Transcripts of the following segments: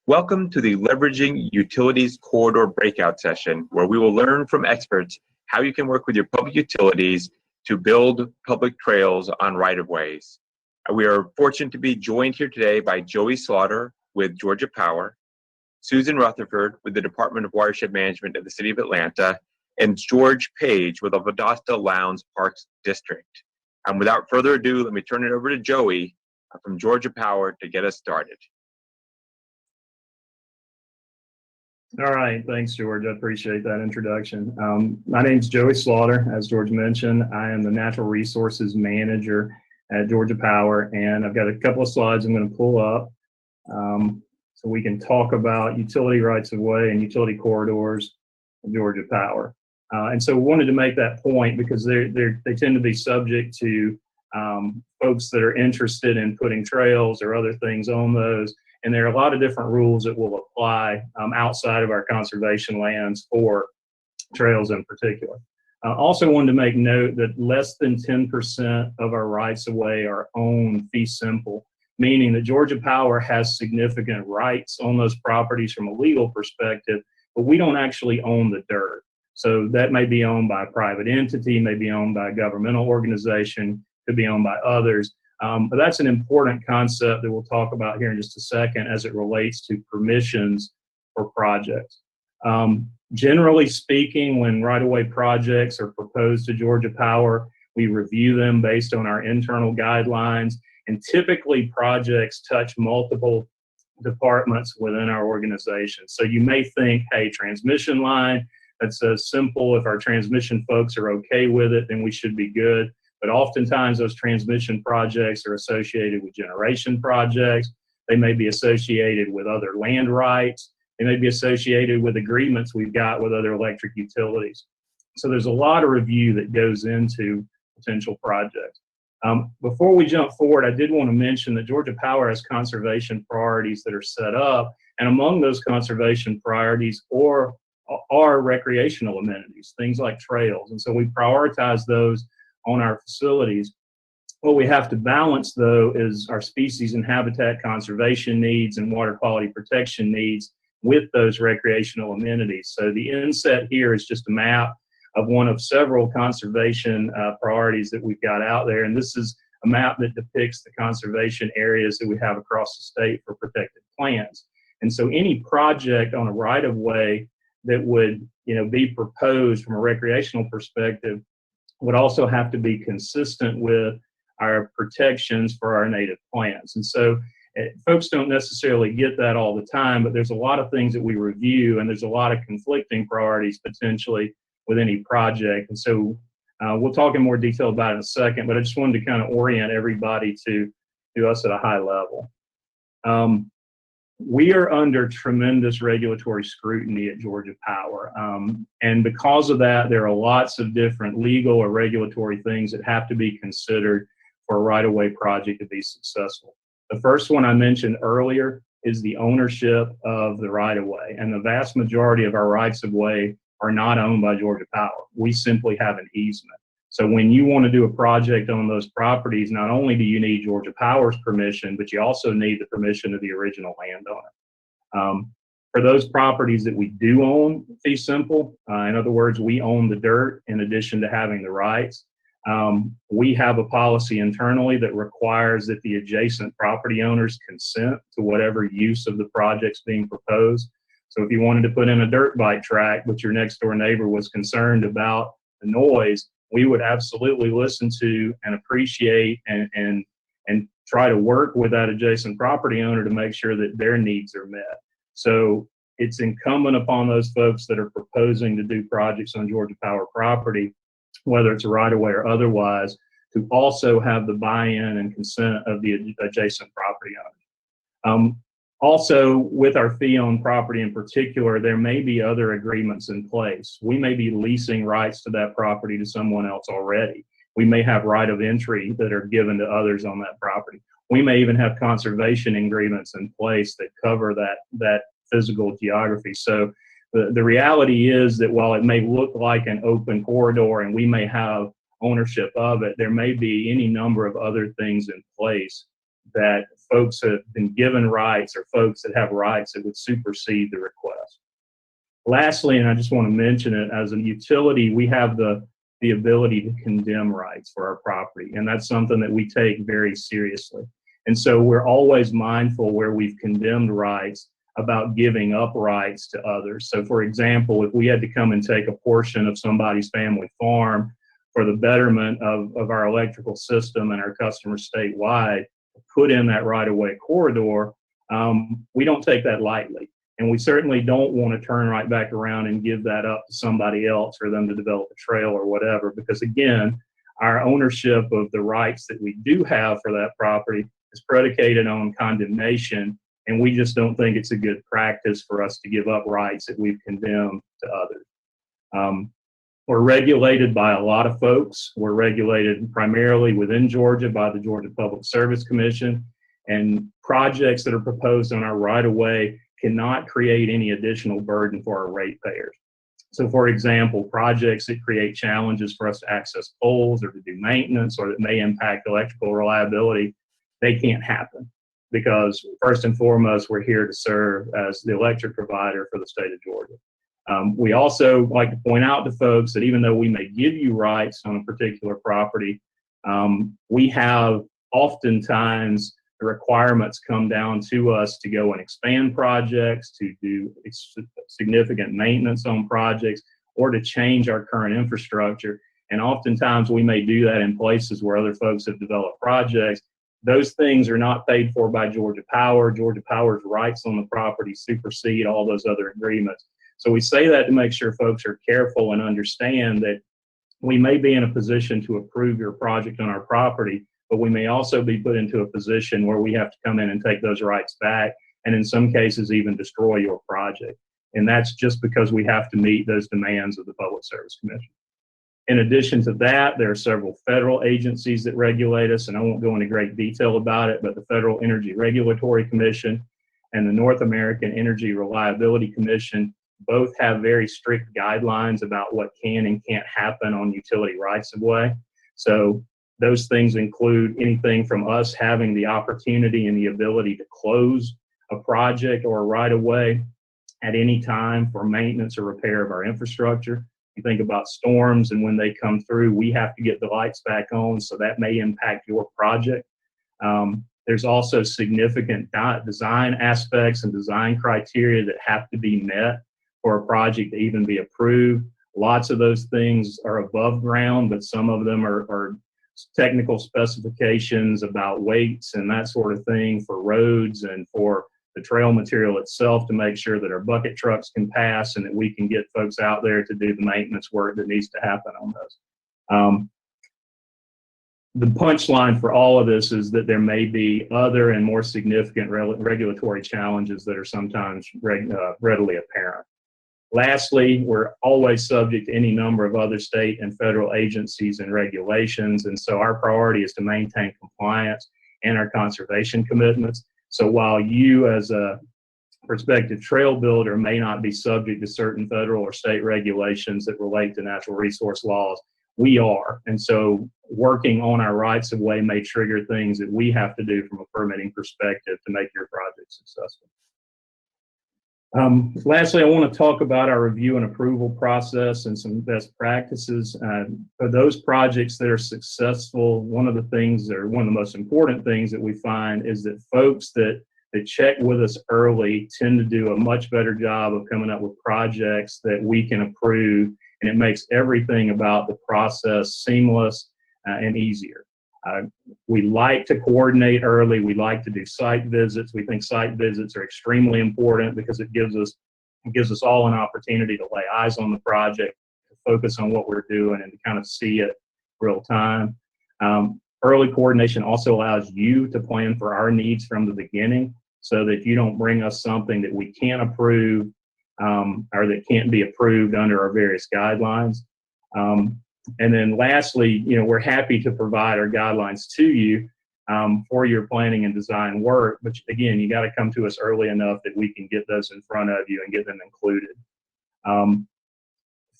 Welcome to the Leveraging Utilities Corridor breakout session, where we will learn from experts how you can work with your public utilities to build public trails on right-of-ways. We are fortunate to be joined here today by Joey Slaughter with Georgia Power, Susan Rutherford with the Department of Watershed Management of the City of Atlanta, and George Page with the Valdosta Lowndes Parks District. And without further ado, let me turn it over to Joey from Georgia Power to get us started. All right, thanks, George. I appreciate that introduction. My name's Joey Slaughter. As George mentioned, I am the Natural Resources Manager at Georgia Power, and I've got a couple of slides I'm going to pull up so we can talk about utility rights-of-way and utility corridors of Georgia Power. And so we wanted to make that point because they tend to be subject to folks that are interested in putting trails or other things on those. And there are a lot of different rules that will apply outside of our conservation lands for trails in particular. Also wanted to make note that less than 10% of our rights-of-way are owned fee simple, meaning that Georgia Power has significant rights on those properties from a legal perspective, but we don't actually own the dirt. So that may be owned by a private entity, may be owned by a governmental organization, could be owned by others. But that's an important concept that we'll talk about here in just a second as it relates to permissions for projects. Generally speaking, when right-of-way projects are proposed to Georgia Power, we review them based on our internal guidelines, and typically projects touch multiple departments within our organization. So you may think, hey, transmission line, that's simple. If our transmission folks are okay with it, then we should be good. But oftentimes those transmission projects are associated with generation projects. They may be associated with other land rights. They may be associated with agreements we've got with other electric utilities. So there's a lot of review that goes into potential projects. Before we jump forward, I did want to mention that Georgia Power has conservation priorities that are set up. And among those conservation priorities are recreational amenities, things like trails. And so we prioritize those on our facilities. What we have to balance, though, is our species and habitat conservation needs and water quality protection needs with those recreational amenities. So the inset here is just a map of one of several conservation priorities that we've got out there. And this is a map that depicts the conservation areas that we have across the state for protected plants. And so any project on a right-of-way that would, be proposed from a recreational perspective would also have to be consistent with our protections for our native plants. And so folks don't necessarily get that all the time, but there's a lot of things that we review, and there's a lot of conflicting priorities potentially with any project. And so we'll talk in more detail about it in a second, but I just wanted to kind of orient everybody to us at a high level. We are under tremendous regulatory scrutiny at Georgia Power. And because of that, there are lots of different legal or regulatory things that have to be considered for a right-of-way project to be successful. The first one I mentioned earlier is the ownership of the right-of-way. And the vast majority of our rights-of-way are not owned by Georgia Power. We simply have an easement. So when you want to do a project on those properties, not only do you need Georgia Power's permission, but you also need the permission of the original landowner. For those properties that we do own fee simple, in other words, we own the dirt in addition to having the rights, we have a policy internally that requires that the adjacent property owners consent to whatever use of the projects being proposed. So if you wanted to put in a dirt bike track, but your next door neighbor was concerned about the noise, we would absolutely listen to and appreciate and try to work with that adjacent property owner to make sure that their needs are met. So it's incumbent upon those folks that are proposing to do projects on Georgia Power property, whether it's a right-of-way or otherwise, to also have the buy-in and consent of the adjacent property owner. Also, with our fee-owned property in particular, there may be other agreements in place. We may be leasing rights to that property to someone else already. We may have right of entry that are given to others on that property. We may even have conservation agreements in place that cover that physical geography. So the reality is that while it may look like an open corridor and we may have ownership of it, there may be any number of other things in place that folks have been given rights or folks that have rights that would supersede the request. Lastly, and I just want to mention it, as a utility, we have the ability to condemn rights for our property, and that's something that we take very seriously. And so we're always mindful where we've condemned rights about giving up rights to others. So for example, if we had to come and take a portion of somebody's family farm for the betterment of our electrical system and our customers statewide, put in that right-of-way corridor, we don't take that lightly. And we certainly don't want to turn right back around and give that up to somebody else for them to develop a trail or whatever, because again, our ownership of the rights that we do have for that property is predicated on condemnation, and we just don't think it's a good practice for us to give up rights that we've condemned to others. We're regulated by a lot of folks. We're regulated primarily within Georgia by the Georgia Public Service Commission, and projects that are proposed on our right-of-way cannot create any additional burden for our ratepayers. So for example, projects that create challenges for us to access poles or to do maintenance or that may impact electrical reliability, they can't happen, because first and foremost, we're here to serve as the electric provider for the state of Georgia. We also like to point out to folks that even though we may give you rights on a particular property, we have oftentimes the requirements come down to us to go and expand projects, to do significant maintenance on projects, or to change our current infrastructure. And oftentimes we may do that in places where other folks have developed projects. Those things are not paid for by Georgia Power. Georgia Power's rights on the property supersede all those other agreements. So we say that to make sure folks are careful and understand that we may be in a position to approve your project on our property, but we may also be put into a position where we have to come in and take those rights back, and in some cases even destroy your project. And that's just because we have to meet those demands of the Public Service Commission. In addition to that, there are several federal agencies that regulate us, and I won't go into great detail about it, but the Federal Energy Regulatory Commission and the North American Energy Reliability Commission both have very strict guidelines about what can and can't happen on utility rights of way. So those things include anything from us having the opportunity and the ability to close a project or a right of way at any time for maintenance or repair of our infrastructure. You think about storms, and when they come through, we have to get the lights back on, so that may impact your project. There's also significant design aspects and design criteria that have to be met for a project to even be approved. Lots of those things are above ground, but some of them are technical specifications about weights and that sort of thing for roads and for the trail material itself, to make sure that our bucket trucks can pass and that we can get folks out there to do the maintenance work that needs to happen on those. The punchline for all of this is that there may be other and more significant regulatory challenges that are sometimes readily apparent. Lastly, we're always subject to any number of other state and federal agencies and regulations, and so our priority is to maintain compliance and our conservation commitments. So while you as a prospective trail builder may not be subject to certain federal or state regulations that relate to natural resource laws, we are. And so working on our rights of way may trigger things that we have to do from a permitting perspective to make your project successful. Lastly, I want to talk about our review and approval process and some best practices. For those projects that are successful, one of the things, or one of the most important things that we find, is that folks that check with us early tend to do a much better job of coming up with projects that we can approve, and it makes everything about the process seamless and easier. We like to coordinate early. We like to do site visits. We think site visits are extremely important because it gives us all an opportunity to lay eyes on the project, to focus on what we're doing, and to kind of see it real time. Early coordination also allows you to plan for our needs from the beginning, so that you don't bring us something that we can't approve or that can't be approved under our various guidelines. And then lastly, we're happy to provide our guidelines to you for your planning and design work. But again, you got to come to us early enough that we can get those in front of you and get them included.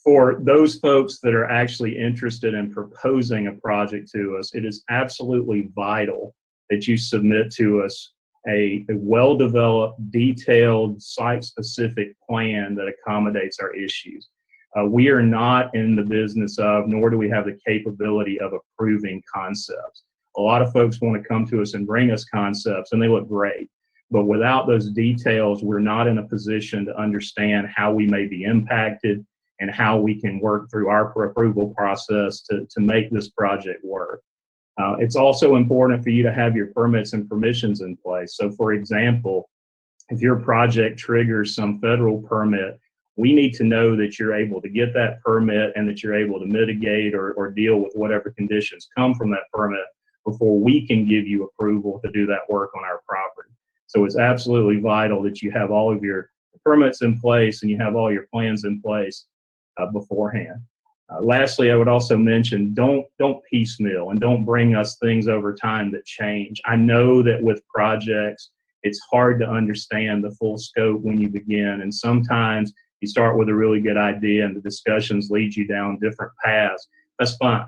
For those folks that are actually interested in proposing a project to us, it is absolutely vital that you submit to us a well-developed, detailed, site-specific plan that accommodates our issues. We are not in the business of, nor do we have the capability of approving concepts. A lot of folks want to come to us and bring us concepts, and they look great. But without those details, we're not in a position to understand how we may be impacted and how we can work through our approval process to make this project work. It's also important for you to have your permits and permissions in place. So for example, if your project triggers some federal permit, we need to know that you're able to get that permit and that you're able to mitigate or deal with whatever conditions come from that permit before we can give you approval to do that work on our property. So it's absolutely vital that you have all of your permits in place and you have all your plans in place beforehand. Lastly, I would also mention, don't piecemeal and don't bring us things over time that change. I know that with projects, it's hard to understand the full scope when you begin, and sometimes you start with a really good idea and the discussions lead you down different paths. That's fine,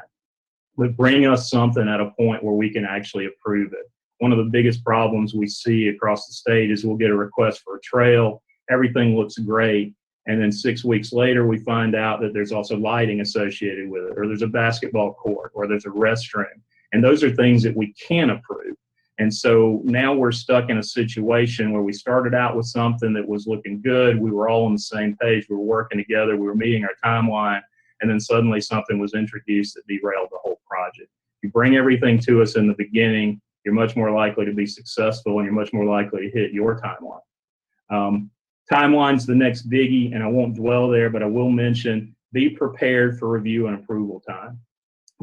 but bring us something at a point where we can actually approve it. One of the biggest problems we see across the state is we'll get a request for a trail, everything looks great, and then 6 weeks later we find out that there's also lighting associated with it, or there's a basketball court, or there's a restroom, and those are things that we can approve. And so now we're stuck in a situation where we started out with something that was looking good, we were all on the same page, we were working together, we were meeting our timeline, and then suddenly something was introduced that derailed the whole project. You bring everything to us in the beginning, you're much more likely to be successful and you're much more likely to hit your timeline. Timeline's the next biggie, and I won't dwell there, but I will mention, be prepared for review and approval time.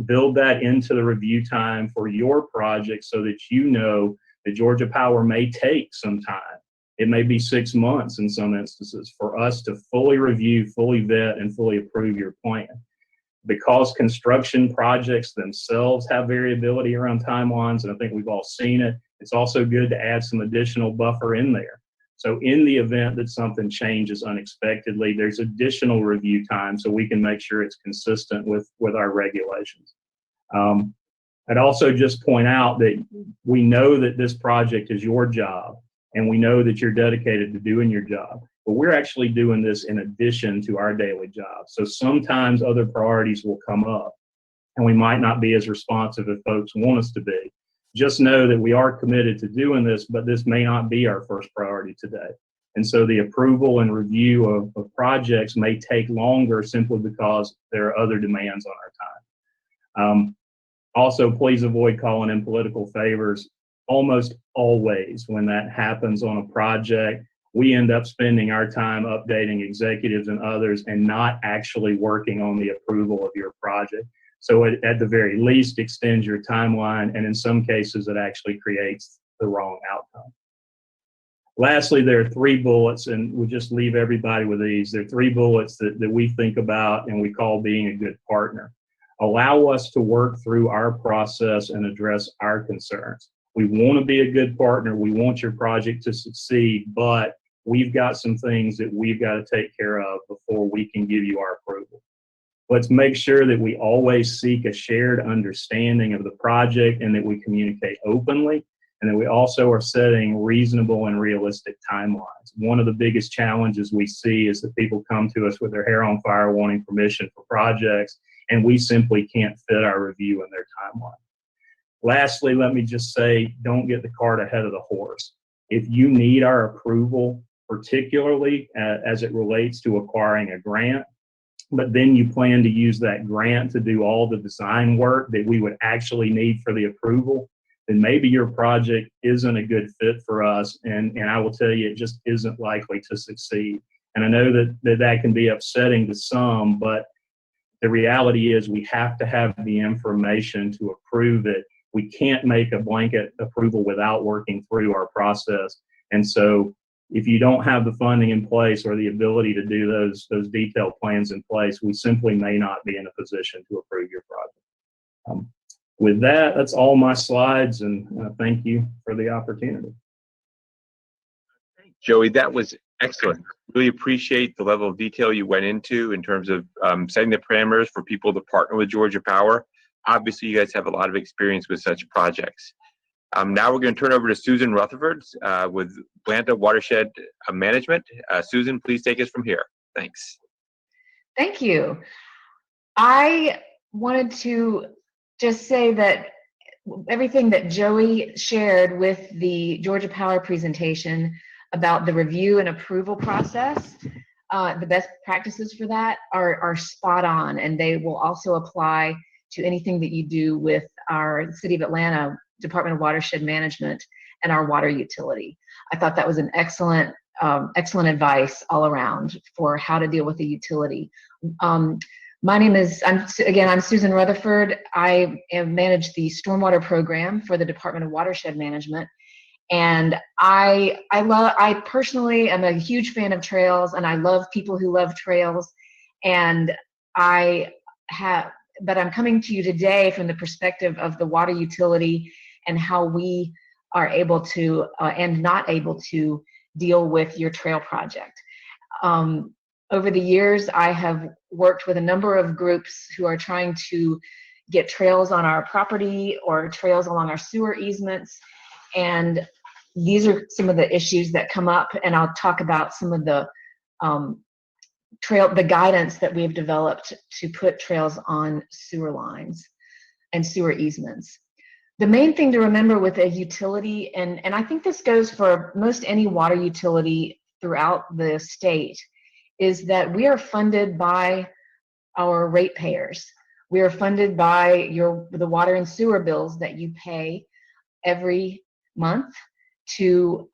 Build that into the review time for your project so that you know that Georgia Power may take some time. It may be 6 months in some instances for us to fully review, fully vet, and fully approve your plan. Because construction projects themselves have variability around timelines, and I think we've all seen it, it's also good to add some additional buffer in there. So in the event that something changes unexpectedly, there's additional review time so we can make sure it's consistent with our regulations. I'd also just point out that we know that this project is your job, and we know that you're dedicated to doing your job, but we're actually doing this in addition to our daily job. So sometimes other priorities will come up, and we might not be as responsive as folks want us to be. Just know that we are committed to doing this, but this may not be our first priority today. And so the approval and review of projects may take longer simply because there are other demands on our time. Also, please avoid calling in political favors. Almost always when that happens on a project, we end up spending our time updating executives and others and not actually working on the approval of your project. So at the very least, extend your timeline, and in some cases, it actually creates the wrong outcome. Lastly, there are 3 bullets, and we'll just leave everybody with these. There are 3 bullets that we think about and we call being a good partner. Allow us to work through our process and address our concerns. We want to be a good partner. We want your project to succeed, but we've got some things that we've got to take care of before we can give you our approval. Let's make sure that we always seek a shared understanding of the project and that we communicate openly, and that we also are setting reasonable and realistic timelines. One of the biggest challenges we see is that people come to us with their hair on fire wanting permission for projects, and we simply can't fit our review in their timeline. Lastly, let me just say, don't get the cart ahead of the horse. If you need our approval, particularly as it relates to acquiring a grant, but then you plan to use that grant to do all the design work that we would actually need for the approval, then maybe your project isn't a good fit for us, and I will tell you, it just isn't likely to succeed. And I know that can be upsetting to some, but the reality is we have to have the information to approve it. We can't make a blanket approval without working through our process. And so if you don't have the funding in place or the ability to do those detailed plans in place, we simply may not be in a position to approve your project. With that, that's all my slides, and thank you for the opportunity. Joey, that was excellent. Really appreciate the level of detail you went into in terms of setting the parameters for people to partner with Georgia Power. Obviously, you guys have a lot of experience with such projects. Now we're going to turn over to Susan Rutherford with Atlanta Watershed Management. Susan, please take us from here. Thanks. Thank you. I wanted to just say that everything that Joey shared with the Georgia Power presentation about the review and approval process, the best practices for that are spot on, and they will also apply to anything that you do with our City of Atlanta Department of Watershed Management and our water utility. I thought that was an excellent advice all around for how to deal with the utility. My name is, I'm Susan Rutherford. I manage the stormwater program for the Department of Watershed Management. And I personally am a huge fan of trails, and I love people who love trails. And but I'm coming to you today from the perspective of the water utility and how we are able to and not able to deal with your trail project. Over the years, I have worked with a number of groups who are trying to get trails on our property or trails along our sewer easements. And these are some of the issues that come up, and I'll talk about some of the the guidance that we've developed to put trails on sewer lines and sewer easements. The main thing to remember with a utility, and I think this goes for most any water utility throughout the state, is that we are funded by our ratepayers. We are funded by the water and sewer bills that you pay every month to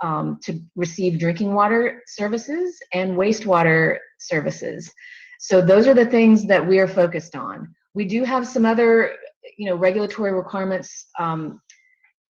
receive drinking water services and wastewater services. So those are the things that we are focused on. We do have some other, regulatory requirements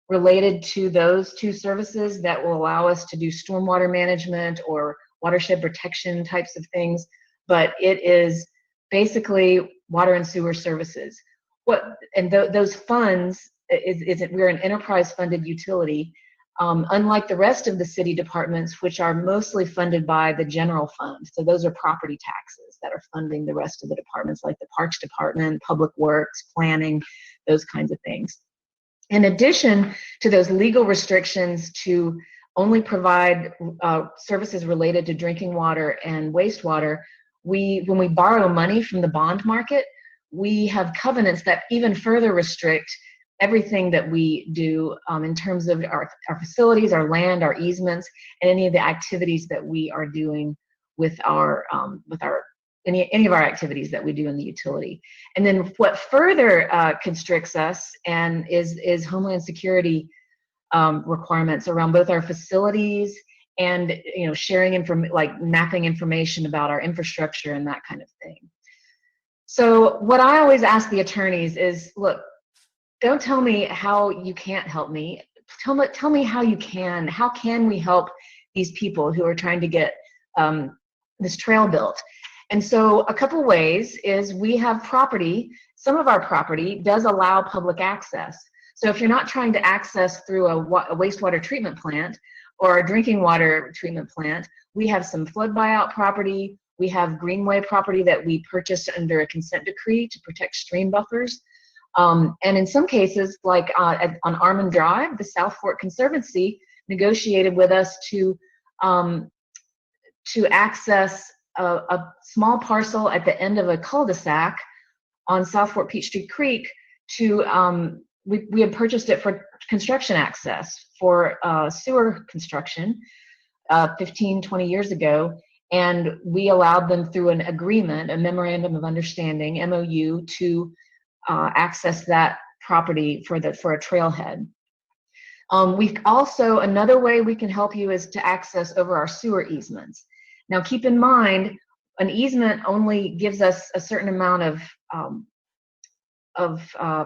related to those two services that will allow us to do stormwater management or watershed protection types of things, but it is basically water and sewer services. Those funds we're an enterprise funded utility, unlike the rest of the city departments, which are mostly funded by the general fund. So those are property taxes that are funding the rest of the departments, like the Parks Department, Public Works, Planning, those kinds of things. In addition to those legal restrictions to only provide services related to drinking water and wastewater, when we borrow money from the bond market, we have covenants that even further restrict everything that we do in terms of our facilities, our land, our easements, and any of the activities that we are doing with any of our activities that we do in the utility. And then what further constricts us and is Homeland Security requirements around both our facilities and sharing like mapping information about our infrastructure and that kind of thing. So what I always ask the attorneys is, look, don't tell me how you can't help me. Tell me how you can. How can we help these people who are trying to get this trail built? And so a couple ways is we have property. Some of our property does allow public access. So if you're not trying to access through a wastewater treatment plant or a drinking water treatment plant, we have some flood buyout property. We have greenway property that we purchased under a consent decree to protect stream buffers. And in some cases, like on Armand Drive, the South Fork Conservancy negotiated with us to access a small parcel at the end of a cul-de-sac on South Fork Peachtree Creek to we had purchased it for construction access for sewer construction 15, 20 years ago. And we allowed them through an agreement, a memorandum of understanding, MOU, to access that property for a trailhead. We also, another way we can help you is to access over our sewer easements. Now keep in mind, an easement only gives us a certain amount of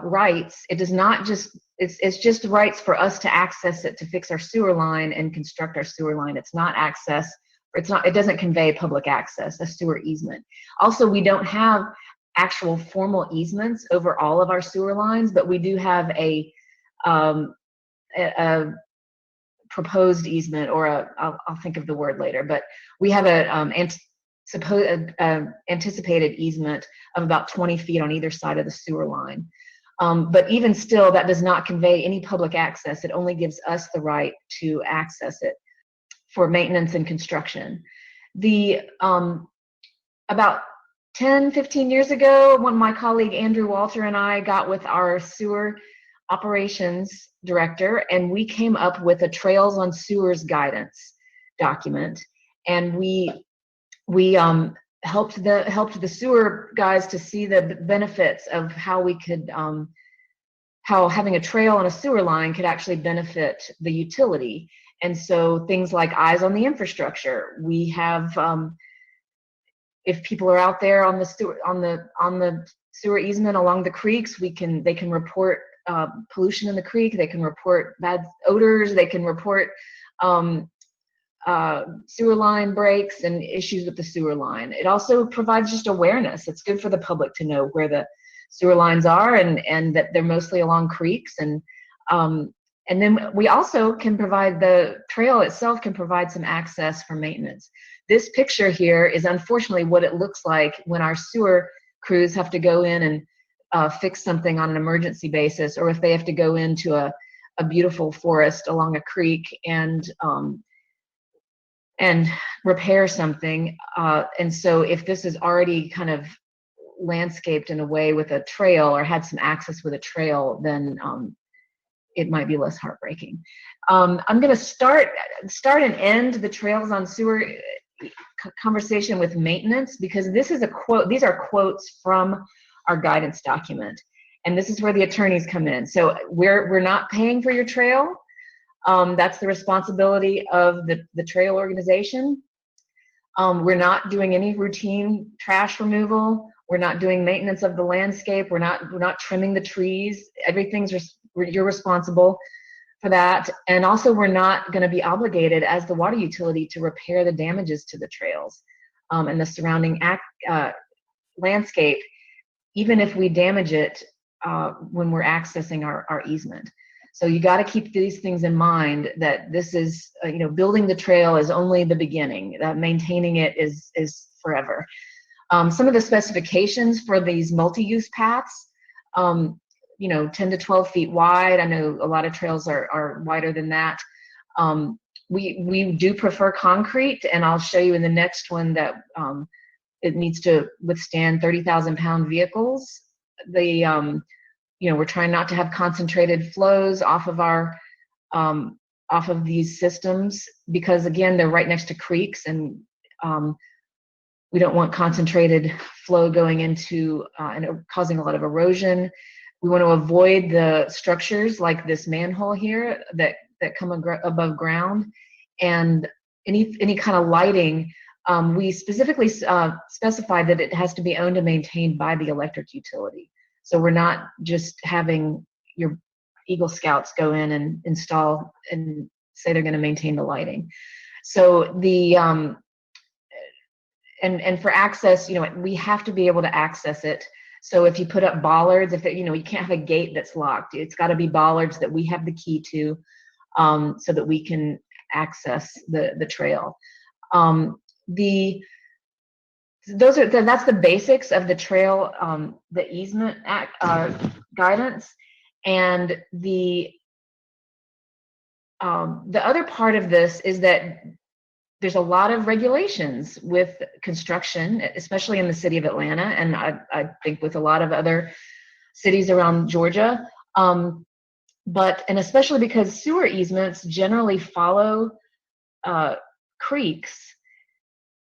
rights. It does not just, it's just rights for us to access it to fix our sewer line and construct our sewer line. It's not access, it doesn't convey public access, a sewer easement. Also, we don't have actual formal easements over all of our sewer lines, but we do have a proposed easement, or I'll think of the word later, but we have anticipated easement of about 20 feet on either side of the sewer line. But even still, that does not convey any public access. It only gives us the right to access it for maintenance and construction. About 10, 15 years ago, when my colleague Andrew Walter and I got with our sewer operations director, and we came up with a Trails on Sewers guidance document, and we helped the sewer guys to see the benefits of how we could how having a trail on a sewer line could actually benefit the utility. And so things like eyes on the infrastructure. We have if people are out there on the sewer easement along the creeks, they can report pollution in the creek. They can report bad odors. They can report sewer line breaks and issues with the sewer line. It also provides just awareness. It's good for the public to know where the sewer lines are and that they're mostly along creeks. And then we also can provide, the trail itself can provide some access for maintenance. This picture here is unfortunately what it looks like when our sewer crews have to go in and fix something on an emergency basis, or if they have to go into a beautiful forest along a creek and repair something. And so if this is already kind of landscaped in a way with a trail or had some access with a trail, then it might be less heartbreaking. I'm going to start and end the Trails on Sewer conversation with maintenance, because this is a quote. These are quotes from our guidance document, and this is where the attorneys come in. So we're not paying for your trail. That's the responsibility of the trail organization. We're not doing any routine trash removal. We're not doing maintenance of the landscape. We're not trimming the trees. You're responsible for that. And also, we're not going to be obligated as the water utility to repair the damages to the trails and the surrounding landscape, even if we damage it when we're accessing our easement. So you got to keep these things in mind, that this is, building the trail is only the beginning. Maintaining it is forever. Some of the specifications for these multi-use paths, 10 to 12 feet wide. I know a lot of trails are wider than that. We do prefer concrete, and I'll show you in the next one that it needs to withstand 30,000-pound vehicles. We're trying not to have concentrated flows off of these systems, because again, they're right next to creeks, and we don't want concentrated flow going into and causing a lot of erosion. We want to avoid the structures like this manhole here that come above ground, and any kind of lighting. We specifically specified that it has to be owned and maintained by the electric utility. So we're not just having your Eagle Scouts go in and install and say they're going to maintain the lighting. So and for access, we have to be able to access it. So if you put up bollards, you can't have a gate that's locked. It's got to be bollards that we have the key to, so that we can access the trail. That's the basics of the trail, the easement guidance, and the other part of this is that there's a lot of regulations with construction, especially in the city of Atlanta, and I think with a lot of other cities around Georgia. And especially because sewer easements generally follow creeks,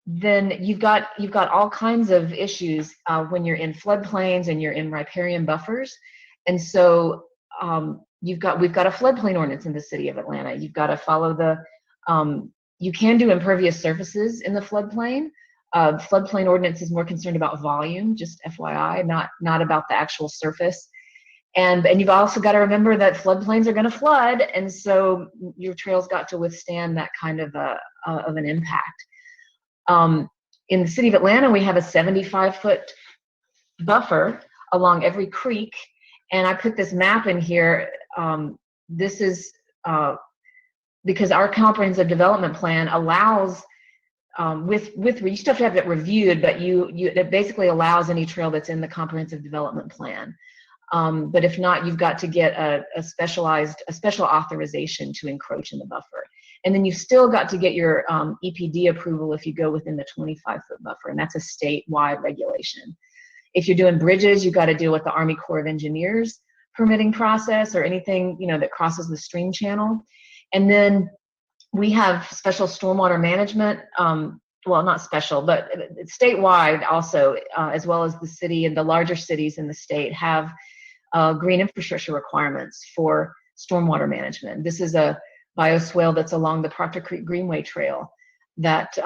then you've got all kinds of issues when you're in floodplains and you're in riparian buffers. And so we've got a floodplain ordinance in the city of Atlanta. You've got to follow you can do impervious surfaces in the floodplain. Floodplain ordinance is more concerned about volume, just FYI, not about the actual surface. And you've also got to remember that floodplains are going to flood, and so your trail's got to withstand that kind of an impact. In the city of Atlanta, we have a 75-foot buffer along every creek, and I put this map in here. This is because our comprehensive development plan allows, you still have to have it reviewed, but it basically allows any trail that's in the comprehensive development plan. But if not, you've got to get a special authorization to encroach in the buffer. And then you've still got to get your EPD approval if you go within the 25-foot buffer, and that's a statewide regulation. If you're doing bridges, you've got to deal with the Army Corps of Engineers permitting process or anything, you know, that crosses the stream channel. And then we have special stormwater management, well, not special, but statewide also, as well as the city and the larger cities in the state have green infrastructure requirements for stormwater management. This is a bioswale that's along the Proctor Creek Greenway Trail that,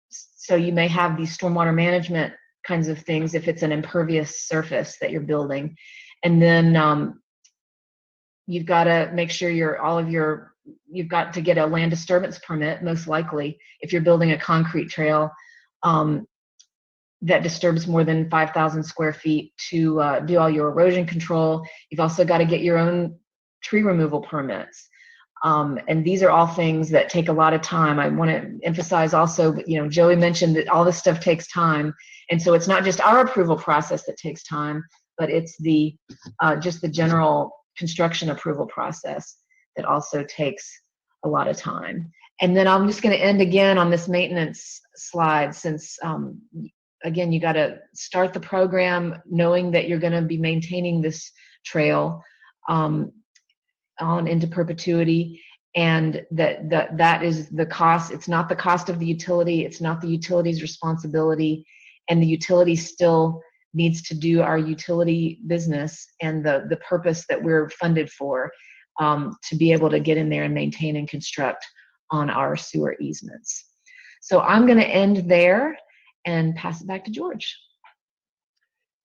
so you may have these stormwater management kinds of things if it's an impervious surface that you're building. And then you've got to make sure you've got to get a land disturbance permit, most likely, if you're building a concrete trail that disturbs more than 5,000 square feet to do all your erosion control. You've also got to get your own tree removal permits. And these are all things that take a lot of time. I want to emphasize also, you know, Joey mentioned that all this stuff takes time. And so it's not just our approval process that takes time, but it's the just the general construction approval process that also takes a lot of time. And then I'm just going to end again on this maintenance slide, since again, you got to start the program knowing that you're going to be maintaining this trail on into perpetuity, and that is the cost. It's not the cost of the utility, it's not the utility's responsibility, and the utility still needs to do our utility business and the purpose that we're funded for, to be able to get in there and maintain and construct on our sewer easements. So I'm going to end there and pass it back to George.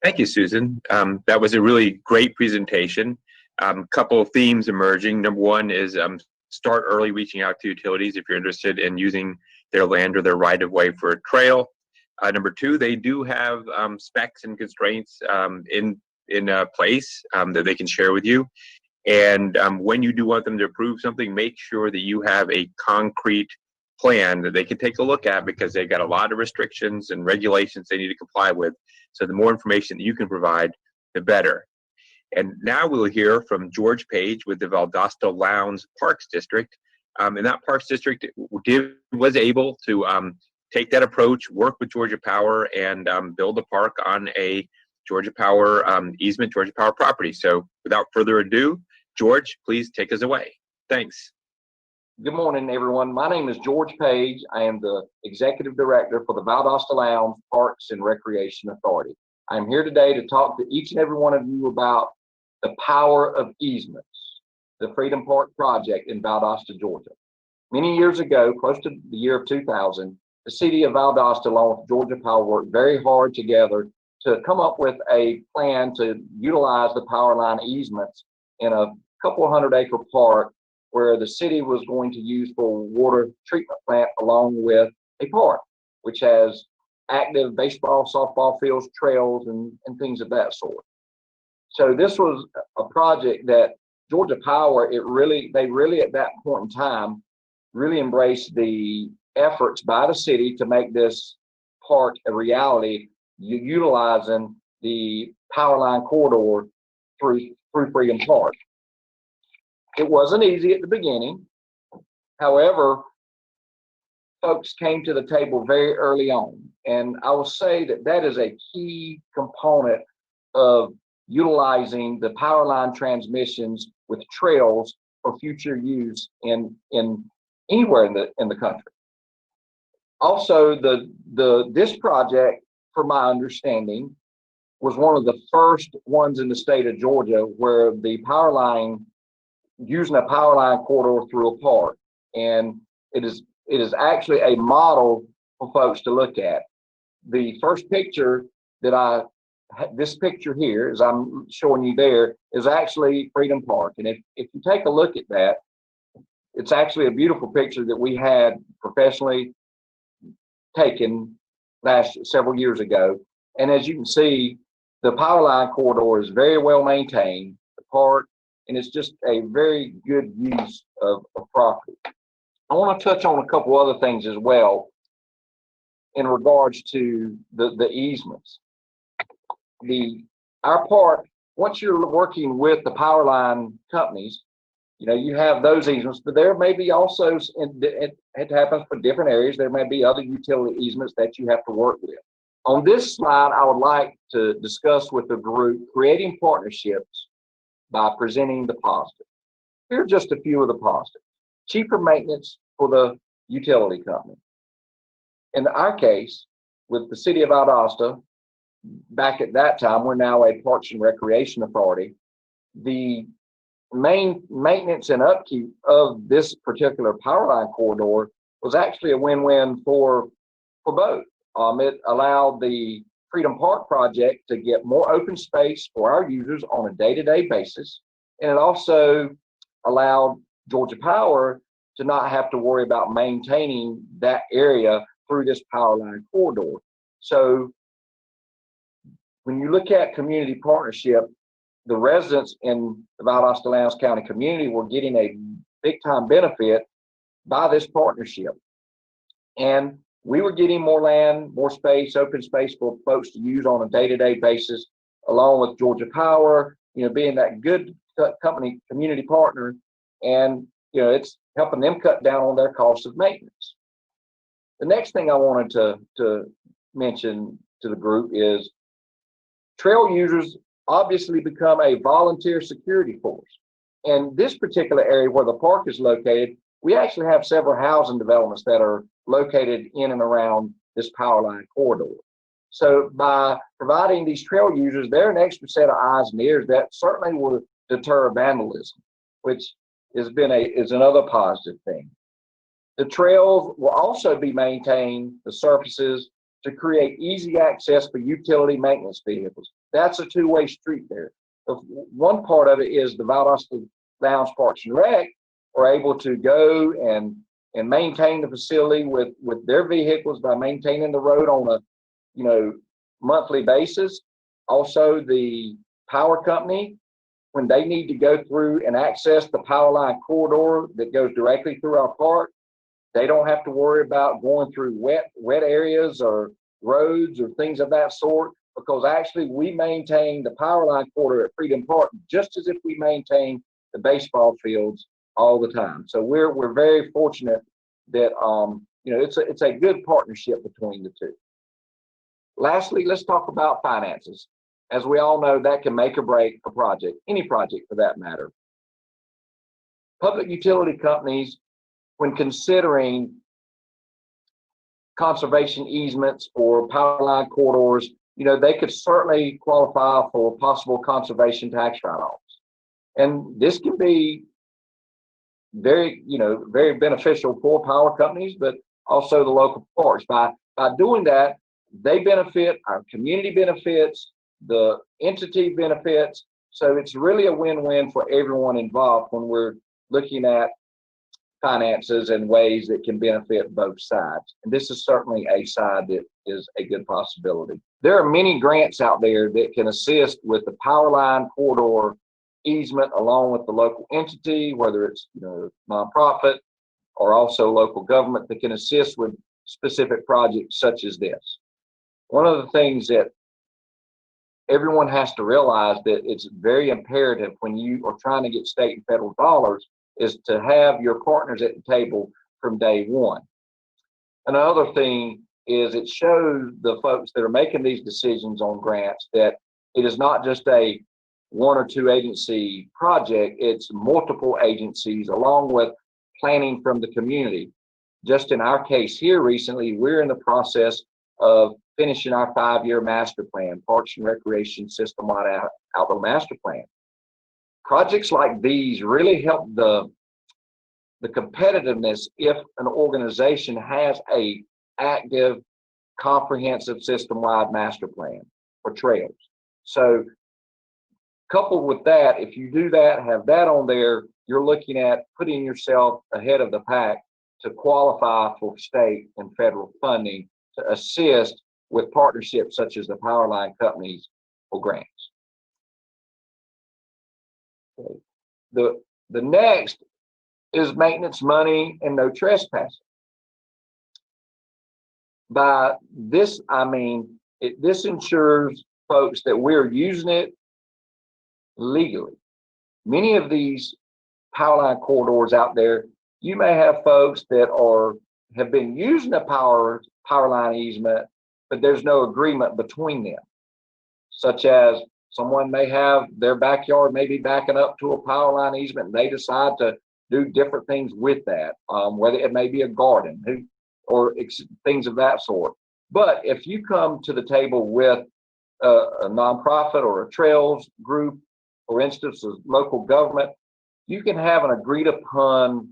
Thank you, Susan. That was a really great presentation. Couple of themes emerging. Number one is start early reaching out to utilities if you're interested in using their land or their right-of-way for a trail. Number two, they do have specs and constraints in place that they can share with you. And when you do want them to approve something, make sure that you have a concrete plan that they can take a look at, because they've got a lot of restrictions and regulations they need to comply with. So the more information that you can provide, the better. And now we'll hear from George Page with the Valdosta Lowndes Parks District. And that Parks District was able to take that approach, work with Georgia Power, and build a park on a Georgia Power easement, Georgia Power property. So without further ado, George, please take us away. Thanks. Good morning, everyone. My name is George Page. I am the Executive Director for the Valdosta Lowndes Parks and Recreation Authority. I'm here today to talk to each and every one of you about the power of easements, the Freedom Park project in Valdosta, Georgia. Many years ago, close to the year of 2000, the city of Valdosta, along with Georgia Power, worked very hard together to come up with a plan to utilize the power line easements in a couple 100-acre park where the city was going to use for water treatment plant, along with a park, which has active baseball, softball fields, trails, and things of that sort. So this was a project that Georgia Power, they really at that point in time, really embraced the efforts by the city to make this park a reality, utilizing the power line corridor through Freedom Park. It wasn't easy at the beginning. However, folks came to the table very early on. And I will say that that is a key component of utilizing the power line transmissions with trails for future use in anywhere in the country. Also, this project, from my understanding, was one of the first ones in the state of Georgia where the power line, using a power line corridor through a park. And it is actually a model for folks to look at. The first picture this picture here, as I'm showing you there, is actually Freedom Park. And if you take a look at that, it's actually a beautiful picture that we had professionally taken several years ago. And as you can see, the power line corridor is very well maintained, the park, and it's just a very good use of property. I want to touch on a couple other things as well in regards to the easements. The our park, once you're working with the power line companies, you have those easements, but there may be also, it happens for different areas, there may be other utility easements that you have to work with. On this slide, I would like to discuss with the group creating partnerships by presenting the positive. Here are just a few of the positives. Cheaper maintenance for the utility company. In our case, with the city of Valdosta, back at that time, we're now a Parks and Recreation Authority. The main maintenance and upkeep of this particular power line corridor was actually a win-win for both. It allowed the Freedom Park project to get more open space for our users on a day-to-day basis, and it also allowed Georgia Power to not have to worry about maintaining that area through this power line corridor. So when you look at community partnership, the residents in the Valdosta Lowndes County community were getting a big time benefit by this partnership. And we were getting more land, more space, open space for folks to use on a day-to-day basis, along with Georgia Power, being that good company, community partner. And, it's helping them cut down on their costs of maintenance. The next thing I wanted to mention to the group is trail users obviously become a volunteer security force. And this particular area where the park is located, we actually have several housing developments that are located in and around this power line corridor. So by providing these trail users, they're an extra set of eyes and ears that certainly will deter vandalism, which is another positive thing. The trails will also be maintained, the surfaces, to create easy access for utility maintenance vehicles. That's a two-way street there. One part of it is the Valdosta Lowndes Parks and Rec are able to go and maintain the facility with their vehicles by maintaining the road on a monthly basis. Also, the power company, when they need to go through and access the power line corridor that goes directly through our park, they don't have to worry about going through wet areas or roads or things of that sort, because actually we maintain the power line corridor at Freedom Park just as if we maintain the baseball fields all the time. So we're very fortunate that it's a good partnership between the two. Lastly, let's talk about finances. As we all know, that can make or break a project, any project for that matter. Public utility companies, when considering conservation easements or power line corridors, they could certainly qualify for possible conservation tax write-offs. And this can be very beneficial for power companies, but also the local parks. By doing that, they benefit, our community benefits, the entity benefits. So it's really a win-win for everyone involved when we're looking at finances and ways that can benefit both sides. And this is certainly a side that is a good possibility. There are many grants out there that can assist with the power line corridor easement along with the local entity, whether it's nonprofit or also local government, that can assist with specific projects such as this. One of the things that everyone has to realize that it's very imperative when you are trying to get state and federal dollars is to have your partners at the table from day one. Another thing is it shows the folks that are making these decisions on grants that it is not just a one or two agency project, it's multiple agencies along with planning from the community. Just in our case here recently, we're in the process of finishing our 5-year master plan, Parks and Recreation System-wide Outdoor Master Plan. Projects like these really help the competitiveness if an organization has a active, comprehensive system-wide master plan for trails. So coupled with that, if you do that, have that on there, you're looking at putting yourself ahead of the pack to qualify for state and federal funding to assist with partnerships such as the power line companies for grants. Okay. The next is maintenance money and no trespassing. By this, I mean, this ensures folks that we're using it legally. Many of these power line corridors out there, you may have folks that have been using a power line easement, but there's no agreement between them, such as someone may have their backyard maybe backing up to a power line easement, and they decide to do different things with that, whether it may be a garden or things of that sort. But if you come to the table with a nonprofit or a trails group, for instance, a local government, you can have an agreed upon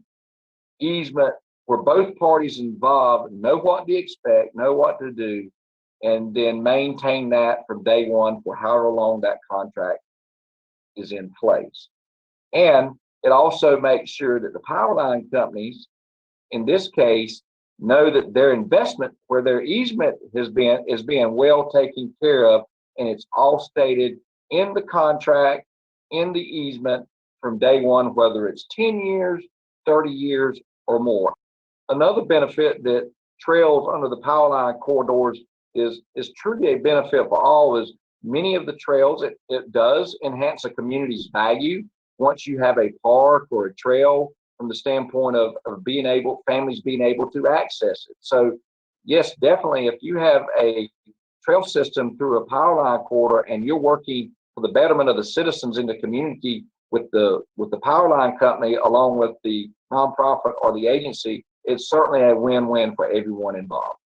easement where both parties involved know what to expect, know what to do, and then maintain that from day one for however long that contract is in place. And it also makes sure that the power line companies, in this case, know that their investment where their easement is being well taken care of, and it's all stated in the contract, in the easement from day one, whether it's 10 years, 30 years, or more. Another benefit that trails under the power line corridors is truly a benefit for all is many of the trails, it does enhance a community's value once you have a park or a trail from the standpoint of families being able to access it. So yes, definitely, if you have a trail system through a power line corridor and you're working for the betterment of the citizens in the community with the power line company along with the nonprofit or the agency, it's certainly a win-win for everyone involved.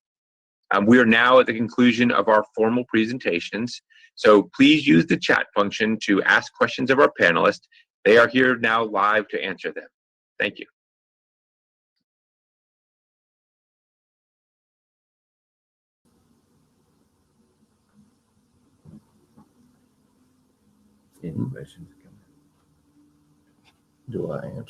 We are now at the conclusion of our formal presentations, so please use the chat function to ask questions of our panelists. They are here now live to answer them. Thank you. Any questions? Do I answer?